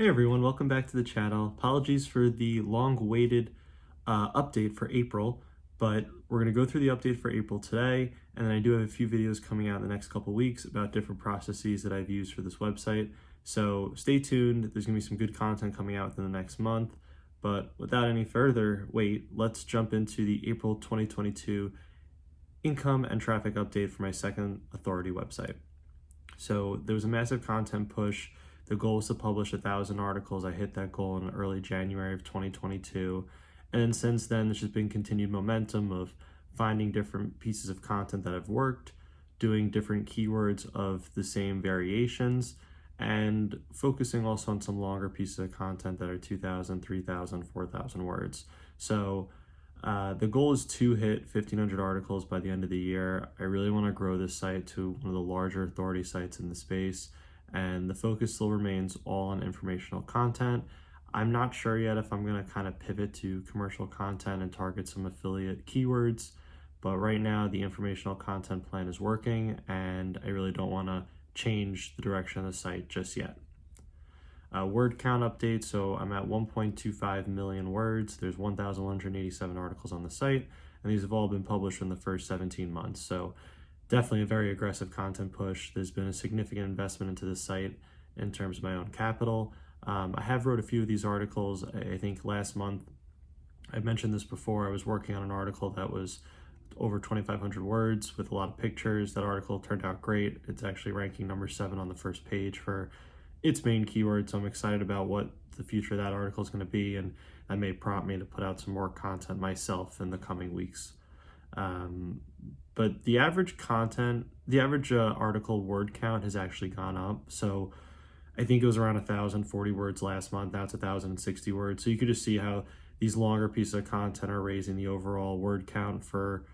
Hey everyone, welcome back to the channel. Apologies for the long-awaited update for April, but we're going to go through the update for April today, and then I do have a few videos coming out in the next couple weeks about different processes that I've used for this website. So stay tuned, there's going to be some good content coming out within the next month, but without any further wait, let's jump into the April 2022 income and traffic update for my second authority website. So there was a massive content push. The goal was to publish 1,000 articles. I hit that goal in early January of 2022. And then since then, there's just been continued momentum of finding different pieces of content that have worked, doing different keywords of the same variations, and focusing also on some longer pieces of content that are 2,000, 3,000, 4,000 words. So the goal is to hit 1,500 articles by the end of the year. I really want to grow this site to one of the larger authority sites in the space, and the focus still remains all on informational content. I'm not sure yet if I'm going to kind of pivot to commercial content and target some affiliate keywords, but right now the informational content plan is working, and I really don't want to change the direction of the site just yet. Word count update, so I'm at 1.25 million words. There's 1,187 articles on the site, and these have all been published in the first 17 months. So definitely a very aggressive content push. There's been a significant investment into the site in terms of my own capital. I have wrote a few of these articles. I think last month, I mentioned this before, I was working on an article that was over 2,500 words with a lot of pictures. That article turned out great. It's actually ranking number 7 on the first page for its main keyword, so I'm excited about what the future of that article is going to be, and that may prompt me to put out some more content myself in the coming weeks. But the average article word count has actually gone up. So I think it was around 1,040 words last month. Now it's 1,060 words. So you could just see how these longer pieces of content are raising the overall word count for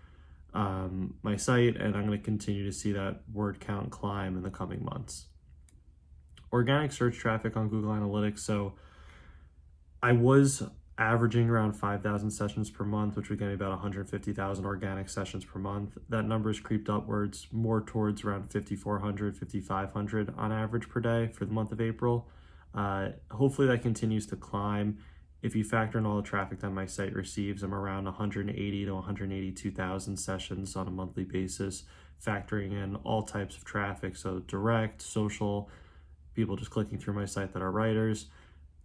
my site, and I'm going to continue to see that word count climb in the coming months. Organic search traffic on Google Analytics. So I was averaging around 5,000 sessions per month, which would get me about 150,000 organic sessions per month. That number has creeped upwards more towards around 5,400, 5,500 on average per day for the month of April. Hopefully that continues to climb. If you factor in all the traffic that my site receives, I'm around 180 to 182,000 sessions on a monthly basis, factoring in all types of traffic, so direct, social, people just clicking through my site that are writers,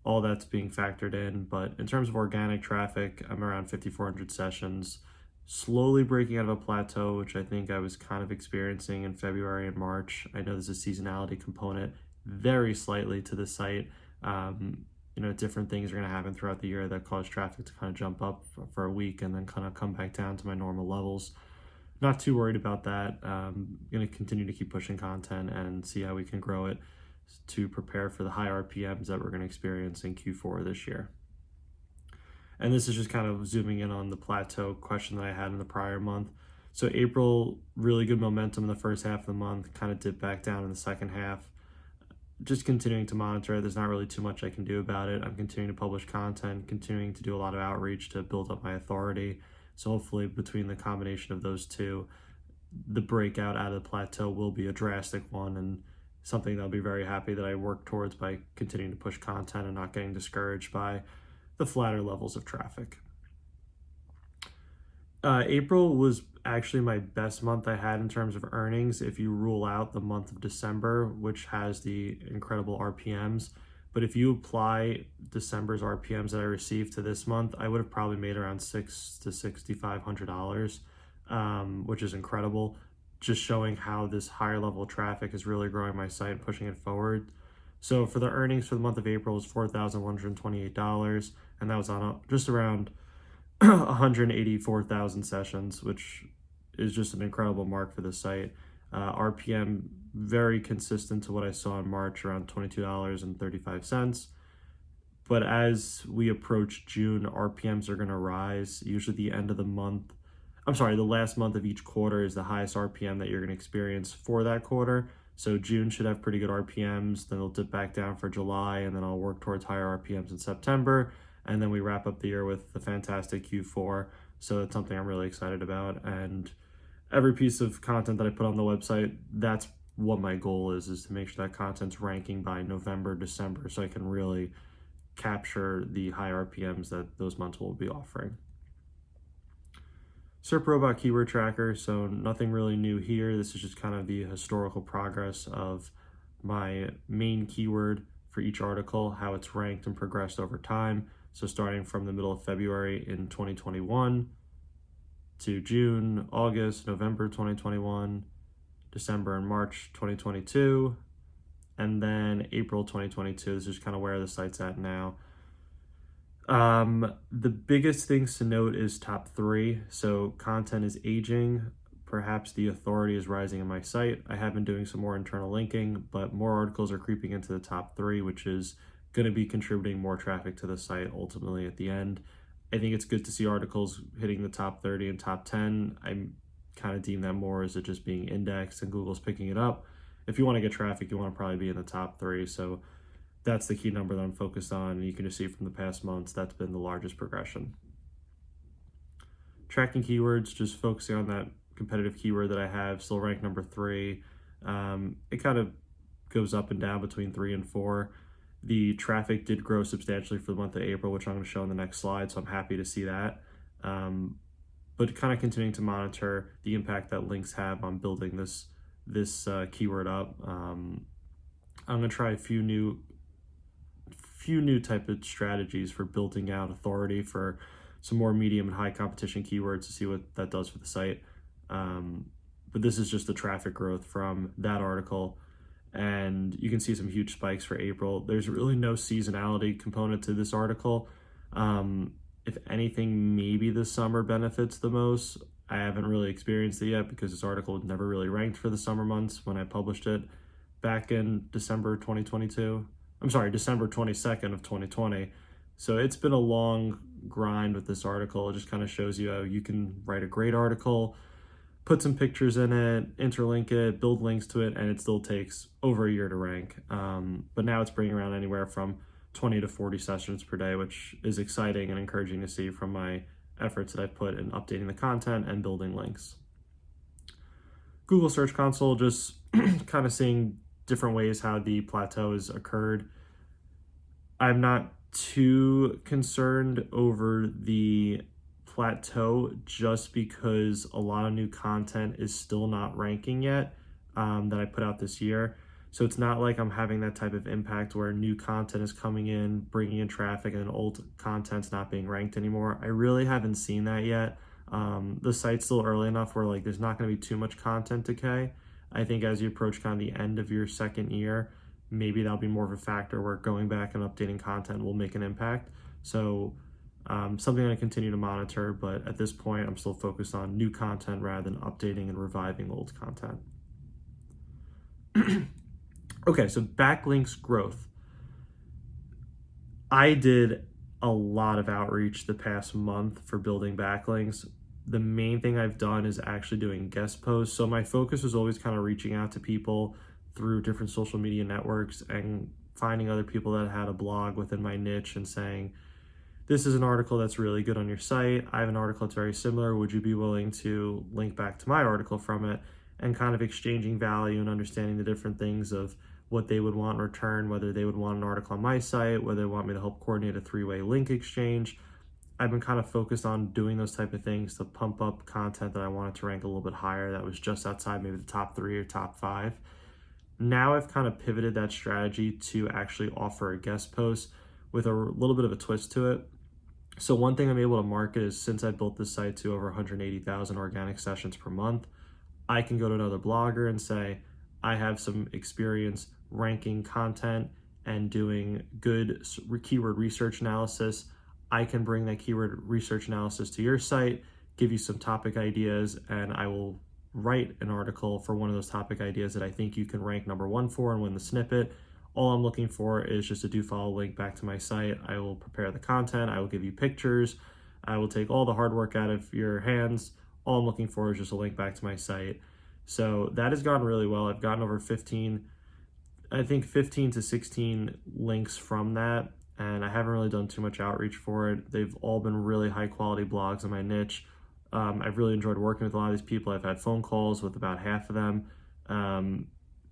all that's being factored in. But in terms of organic traffic, I'm around 5,400 sessions, slowly breaking out of a plateau, which I think I was kind of experiencing in February and March. I know there's a seasonality component very slightly to the site. Different things are going to happen throughout the year that cause traffic to kind of jump up for a week and then kind of come back down to my normal levels. Not too worried about that. I'm going to continue to keep pushing content and see how we can grow it to prepare for the high RPMs that we're going to experience in Q4 this year. And this is just kind of zooming in on the plateau question that I had in the prior month. So April, really good momentum in the first half of the month, kind of dipped back down in the second half. Just continuing to monitor it. There's not really too much I can do about it. I'm continuing to publish content, continuing to do a lot of outreach to build up my authority. So hopefully between the combination of those two, the breakout out of the plateau will be a drastic one, and something that I'll be very happy that I work towards by continuing to push content and not getting discouraged by the flatter levels of traffic. April was actually my best month I had in terms of earnings, if you rule out the month of December, which has the incredible RPMs. But if you apply December's RPMs that I received to this month, I would have probably made around $600 to $6,500, which is incredible. Just showing how this higher level of traffic is really growing my site and pushing it forward. So for the earnings for the month of April was $4,128, and that was on just around 184,000 sessions, which is just an incredible mark for the site. RPM very consistent to what I saw in March, around $22.35. But as we approach June, RPMs are going to rise. Usually the last month of each quarter is the highest RPM that you're going to experience for that quarter. So June should have pretty good RPMs, then it'll dip back down for July, and then I'll work towards higher RPMs in September. And then we wrap up the year with the fantastic Q4. So that's something I'm really excited about. And every piece of content that I put on the website, that's what my goal is to make sure that content's ranking by November, December, so I can really capture the high RPMs that those months will be offering. SERP Robot Keyword Tracker, so nothing really new here. This is just kind of the historical progress of my main keyword for each article, how it's ranked and progressed over time. So starting from the middle of February in 2021 to June, August, November 2021, December and March 2022, and then April 2022. This is kind of where the site's at now. The biggest things to note is top 3. So content is aging. Perhaps the authority is rising in my site. I have been doing some more internal linking, but more articles are creeping into the top 3, which is going to be contributing more traffic to the site ultimately at the end. I think it's good to see articles hitting the top 30 and top 10. I kind of deem that more as it just being indexed and Google's picking it up. If you want to get traffic, you want to probably be in the top 3. So that's the key number that I'm focused on. And you can just see from the past months, that's been the largest progression. Tracking keywords, just focusing on that competitive keyword that I have, still ranked number 3. It kind of goes up and down between 3 and 4. The traffic did grow substantially for the month of April, which I'm going to show in the next slide, so I'm happy to see that. But kind of continuing to monitor the impact that links have on building this keyword up. I'm going to try a few new type of strategies for building out authority for some more medium and high competition keywords to see what that does for the site. But this is just the traffic growth from that article, and you can see some huge spikes for April. There's really no seasonality component to this article. If anything, maybe the summer benefits the most. I haven't really experienced it yet because this article was never really ranked for the summer months when I published it back in December 2022. I'm sorry, December 22nd of 2020. So it's been a long grind with this article. It just kind of shows you how you can write a great article, put some pictures in it, interlink it, build links to it, and it still takes over a year to rank. But now it's bringing around anywhere from 20 to 40 sessions per day, which is exciting and encouraging to see from my efforts that I've put in updating the content and building links. Google Search Console, just kind of seeing different ways how the plateau has occurred. I'm not too concerned over the plateau just because a lot of new content is still not ranking yet that I put out this year. So it's not like I'm having that type of impact where new content is coming in, bringing in traffic, and old content's not being ranked anymore. I really haven't seen that yet. The site's still early enough where like there's not going to be too much content decay. I think as you approach kind of the end of your second year, maybe that'll be more of a factor where going back and updating content will make an impact. So something I continue to monitor, but at this point, I'm still focused on new content rather than updating and reviving old content. Okay, so backlinks growth. I did a lot of outreach the past month for building backlinks. The main thing I've done is actually doing guest posts. So my focus was always kind of reaching out to people through different social media networks and finding other people that had a blog within my niche and saying, this is an article that's really good on your site. I have an article that's very similar. Would you be willing to link back to my article from it? And kind of exchanging value and understanding the different things of what they would want in return, whether they would want an article on my site, whether they want me to help coordinate a 3-way link exchange. I've been kind of focused on doing those type of things to pump up content that I wanted to rank a little bit higher that was just outside maybe the top 3 or top 5. Now I've kind of pivoted that strategy to actually offer a guest post with a little bit of a twist to it. So one thing I'm able to market is, since I built this site to over 180,000 organic sessions per month, I can go to another blogger and say, I have some experience ranking content and doing good keyword research analysis. I can bring that keyword research analysis to your site, give you some topic ideas, and I will write an article for one of those topic ideas that I think you can rank number 1 for and win the snippet. All I'm looking for is just a do follow link back to my site. I will prepare the content. I will give you pictures. I will take all the hard work out of your hands. All I'm looking for is just a link back to my site. So that has gone really well. I've gotten over 15 to 16 links from that, and I haven't really done too much outreach for it. They've all been really high quality blogs in my niche. I've really enjoyed working with a lot of these people. I've had phone calls with about half of them.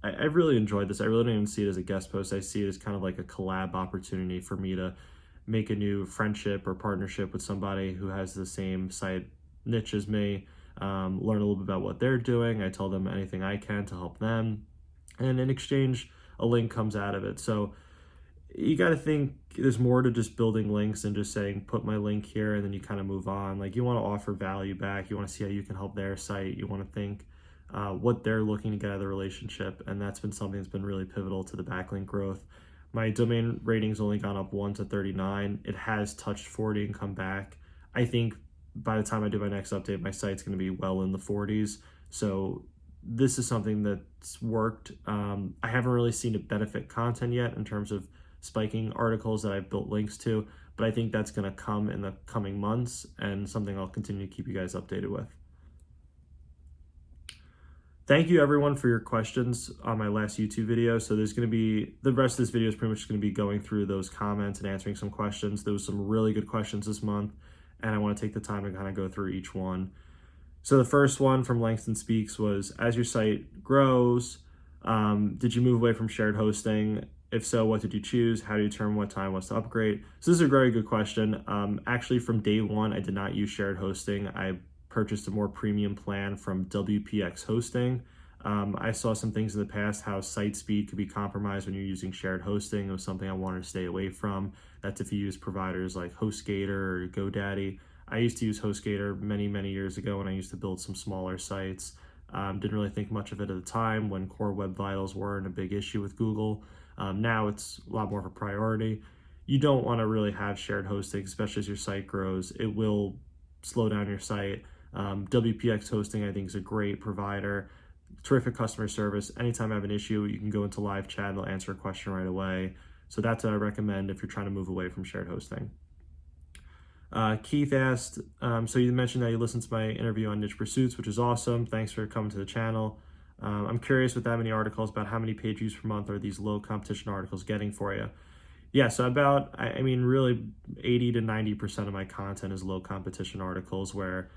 I really enjoyed this. I really don't even see it as a guest post. I see it as kind of like a collab opportunity for me to make a new friendship or partnership with somebody who has the same site niche as me, learn a little bit about what they're doing. I tell them anything I can to help them. And in exchange, a link comes out of it. So you got to think there's more to just building links and just saying, put my link here, and then you kind of move on. Like, you want to offer value back. You want to see how you can help their site. You want to think what they're looking to get out of the relationship. And that's been something that's been really pivotal to the backlink growth. My domain rating's only gone up 1 to 39. It has touched 40 and come back. I think by the time I do my next update, my site's going to be well in the 40s. So this is something that's worked. I haven't really seen it benefit content yet in terms of spiking articles that I've built links to, but I think that's going to come in the coming months and something I'll continue to keep you guys updated with. Thank you everyone for your questions on my last YouTube video. So there's going to be, the rest of this video is pretty much going to be going through those comments and answering some questions. There was some really good questions this month, and I want to take the time to kind of go through each one. So the first one from Langston Speaks was, as your site grows, did you move away from shared hosting? If so, what did you choose? How do you determine what time was to upgrade? So this is a very good question. Actually, from day one, I did not use shared hosting. I purchased a more premium plan from WPX Hosting. I saw some things in the past how site speed could be compromised when you're using shared hosting. It was something I wanted to stay away from. That's if you use providers like HostGator or GoDaddy. I used to use HostGator many years ago when I used to build some smaller sites. Didn't really think much of it at the time when core web vitals weren't a big issue with Google. Now it's a lot more of a priority. You don't want to really have shared hosting, especially as your site grows. It will slow down your site. WPX Hosting, I think, is a great provider. Terrific customer service. Anytime I have an issue, you can go into live chat and they'll answer a question right away. So that's what I recommend if you're trying to move away from shared hosting. Keith asked, so you mentioned that you listened to my interview on niche pursuits, which is awesome. Thanks for coming to the channel. I'm curious, with that many articles, about how many page views per month are these low competition articles getting for you? Yeah, so about, I mean, really 80 to 90% of my content is low competition articles where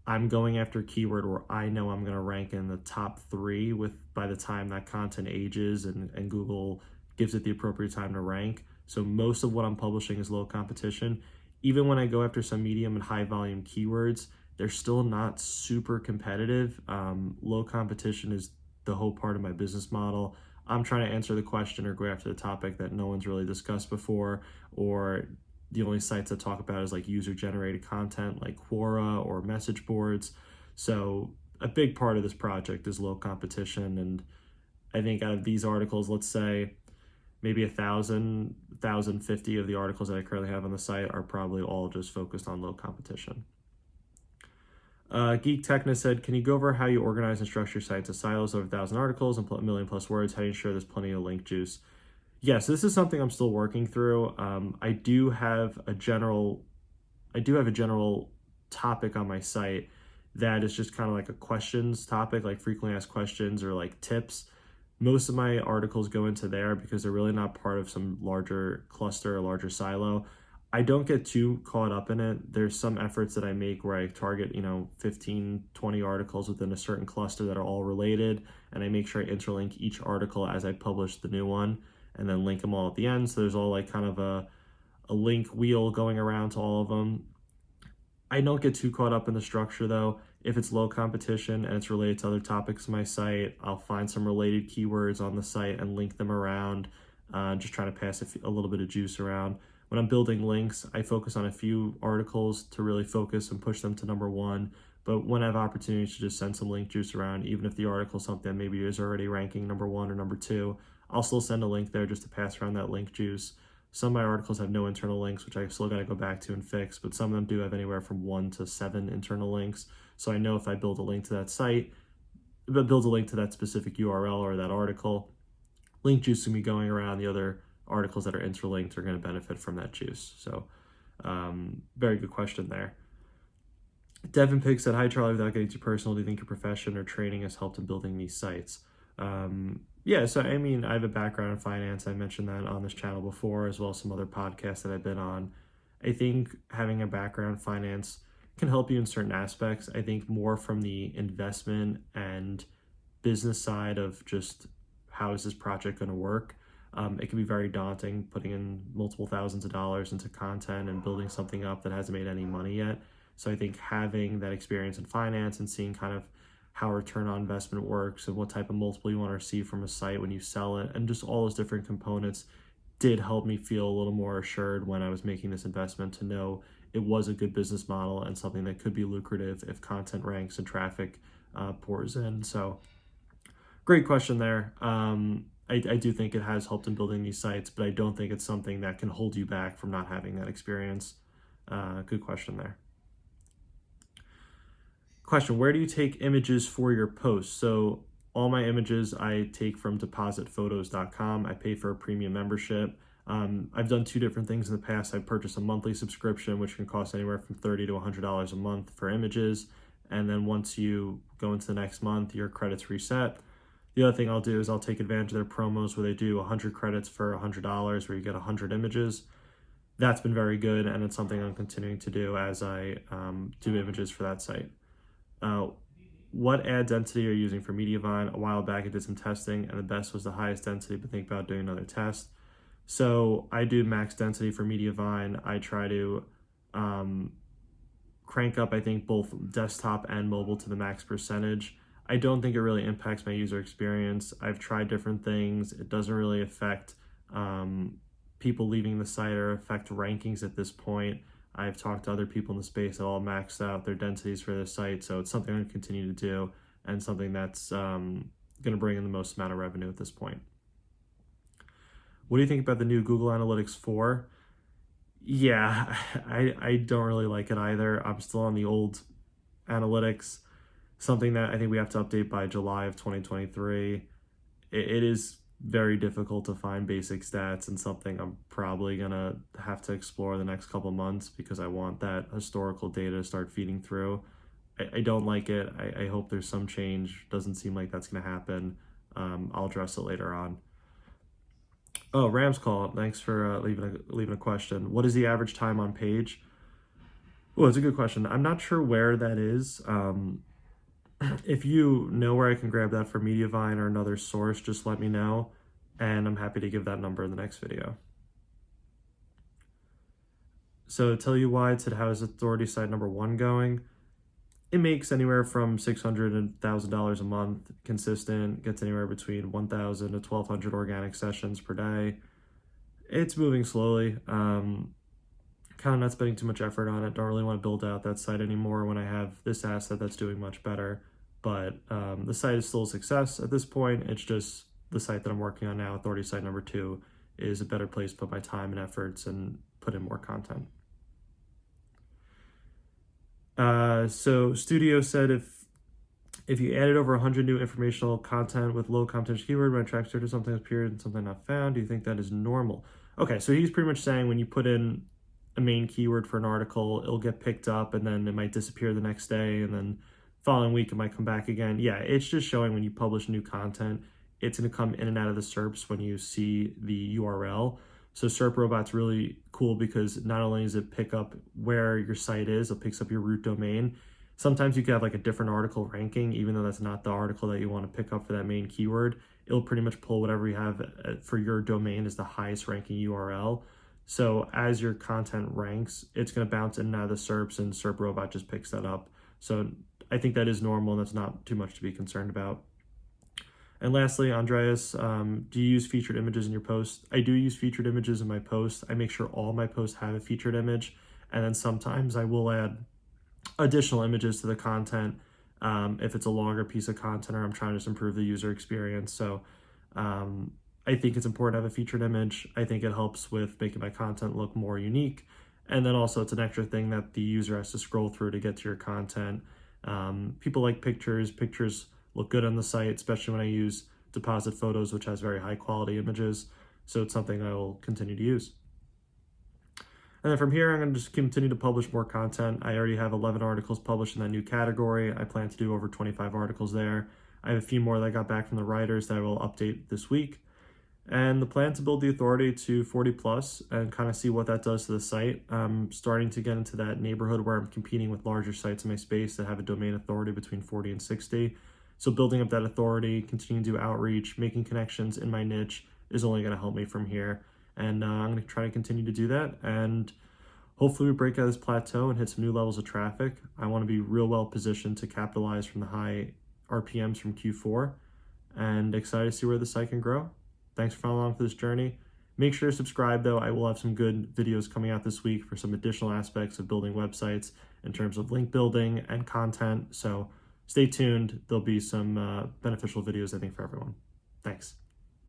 I'm going after a keyword where I know I'm going to rank in the top 3 by the time that content ages and Google gives it the appropriate time to rank. So most of what I'm publishing is low competition. Even when I go after some medium and high volume keywords, they're still not super competitive. Low competition is the whole part of my business model. I'm trying to answer the question or go after the topic that no one's really discussed before, or the only sites that talk about is like user-generated content like Quora or message boards. So a big part of this project is low competition, and I think out of these articles, let's say maybe 1,050 of the articles that I currently have on the site are probably all just focused on low competition. Geek Techna said, can you go over how you organize and structure your site to silos of 1,000 articles and a million plus words? How do you ensure there's plenty of link juice? Yes, this is something I'm still working through. I do have a general topic on my site that is just kind of like a questions topic, like frequently asked questions or like tips. Most of my articles go into there because they're really not part of some larger cluster or larger silo. I don't get too caught up in it. There's some efforts that I make where I target, 15, 20 articles within a certain cluster that are all related, and I make sure I interlink each article as I publish the new one, and then link them all at the end. So there's all like kind of a link wheel going around to all of them. I don't get too caught up in the structure though. If it's low competition and it's related to other topics on my site, I'll find some related keywords on the site and link them around, just trying to pass a little bit of juice around. When I'm building links, I focus on a few articles to really focus and push them to number 1. But when I have opportunities to just send some link juice around, even if the article is something that maybe is already ranking number 1 or number 2, I'll still send a link there just to pass around that link juice. Some of my articles have no internal links, which I still got to go back to and fix, but some of them do have anywhere from 1 to 7 internal links. So I know if I build a link to that site, build a link to that specific URL or that article, link juice will be going around. The other articles that are interlinked are going to benefit from that juice. So very good question there. Devin Pig said, hi Charlie, without getting too personal, do you think your profession or training has helped in building these sites? Yeah, so I mean, I have a background in finance. I mentioned that on this channel before, as well as some other podcasts that I've been on. I think having a background in finance can help you in certain aspects. I think more from the investment and business side of just how is this project going to work. It can be very daunting putting in multiple thousands of dollars into content and building something up that hasn't made any money yet. So I think having that experience in finance and seeing kind of how return on investment works and what type of multiple you want to receive from a site when you sell it, and just all those different components did help me feel a little more assured when I was making this investment, to know it was a good business model and something that could be lucrative if content ranks and traffic pours in. So great question there. I do think it has helped in building these sites, but I don't think it's something that can hold you back from not having that experience. Good question there. Question, where do you take images for your posts? So all my images I take from depositphotos.com. I pay for a premium membership. I've done two different things in the past. I've purchased a monthly subscription, which can cost anywhere from $30 to $100 a month for images. And then once you go into the next month, your credits reset. The other thing I'll do is I'll take advantage of their promos where they do 100 credits for $100, where you get 100 images. That's been very good, and it's something I'm continuing to do as I do images for that site. What ad density are you using for Mediavine? A while back I did some testing, and the best was the highest density, but think about doing another test. So I do max density for Mediavine. I try to crank up, I think, both desktop and mobile to the max percentage. I don't think it really impacts my user experience. I've tried different things. It doesn't really affect people leaving the site or affect rankings at this point. I've talked to other people in the space that all maxed out their densities for their site, so it's something I'm going to continue to do and something that's going to bring in the most amount of revenue at this point. What do you think about the new Google Analytics 4? Yeah, I don't really like it either. I'm still on the old analytics, something that I think we have to update by July of 2023. It is very difficult to find basic stats, and something I'm probably gonna have to explore the next couple months because I want that historical data to start feeding through. I don't like it. I hope there's some change. Doesn't seem like that's gonna happen. I'll address it later on. Oh, Rams call. Thanks for leaving a question. What is the average time on page? Oh, it's a good question. I'm not sure where that is. If you know where I can grab that for Mediavine or another source, just let me know, and I'm happy to give that number in the next video. So Tell You Why said, how is authority site number 1 going? It makes anywhere from $600 and $1,000 a month, consistent, gets anywhere between 1,000 to 1,200 organic sessions per day. It's moving slowly. Kind of not spending too much effort on it. Don't really want to build out that site anymore when I have this asset that's doing much better. But the site is still a success at this point. It's just the site that I'm working on now, authority site number 2, is a better place to put my time and efforts and put in more content. So Studio said, if you added over 100 new informational content with low competition keyword, when it tracks search, something appeared and something not found, do you think that is normal? Okay, so he's pretty much saying when you put in a main keyword for an article, it'll get picked up and then it might disappear the next day, and then following week it might come back again. Yeah, it's just showing when you publish new content, it's going to come in and out of the SERPs when you see the URL. So SERP Robot's really cool because not only does it pick up where your site is, it picks up your root domain. Sometimes you could have like a different article ranking, even though that's not the article that you want to pick up for that main keyword. It'll pretty much pull whatever you have for your domain as the highest ranking URL. So as your content ranks, it's going to bounce in and out of the SERPs, and SERP Robot just picks that up. So I think that is normal, and that's not too much to be concerned about. And lastly, Andreas, do you use featured images in your posts? I do use featured images in my posts. I make sure all my posts have a featured image, and then sometimes I will add additional images to the content if it's a longer piece of content or I'm trying to just improve the user experience. So I think it's important to have a featured image. I think it helps with making my content look more unique. And then also it's an extra thing that the user has to scroll through to get to your content. People like pictures. Pictures look good on the site, especially when I use Deposit Photos, which has very high quality images. So it's something I will continue to use. And then from here, I'm going to just continue to publish more content. I already have 11 articles published in that new category. I plan to do over 25 articles there. I have a few more that I got back from the writers that I will update this week. And the plan to build the authority to 40 plus and kind of see what that does to the site. I'm starting to get into that neighborhood where I'm competing with larger sites in my space that have a domain authority between 40 and 60. So building up that authority, continuing to do outreach, making connections in my niche is only going to help me from here. And I'm going to try to continue to do that. And hopefully we break out of this plateau and hit some new levels of traffic. I want to be real well positioned to capitalize from the high RPMs from Q4, and excited to see where the site can grow. Thanks for following along for this journey. Make sure to subscribe though. I will have some good videos coming out this week for some additional aspects of building websites in terms of link building and content. So stay tuned. There'll be some beneficial videos, I think, for everyone. Thanks.